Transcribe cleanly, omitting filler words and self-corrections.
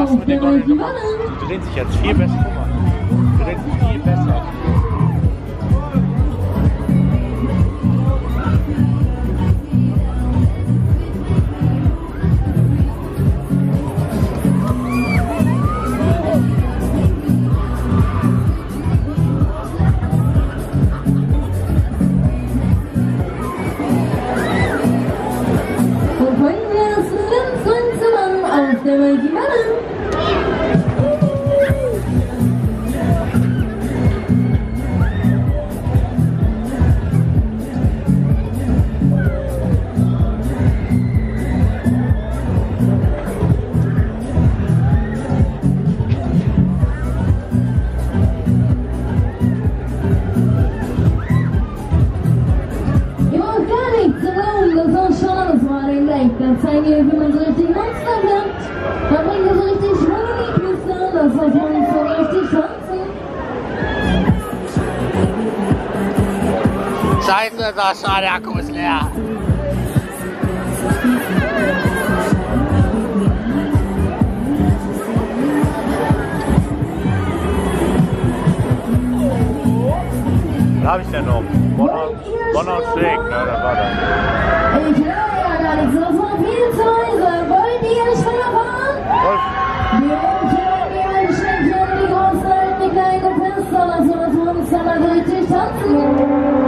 machst du mit den Gondeln? Die drehen sich jetzt viel besser. Guck mal. Die drehen sich viel besser. Dann zeigen wir, wie man so richtig Monster wird. Dann bringen wir so richtig Schwung in die Piste. Das heißt, man muss so richtig tanzen. Scheiße, Sascha, der Akku ist leer. Was hab ich denn noch? Bonner Shake, ne? Das war das. Ich höre ja gar nichts, das war viel zu leise. Wollt ihr schneller fahren? Die Männchen, die Einschränkchen, die großen, die kleinen Fenster, lassen wir das Monster mal so richtig tanzen.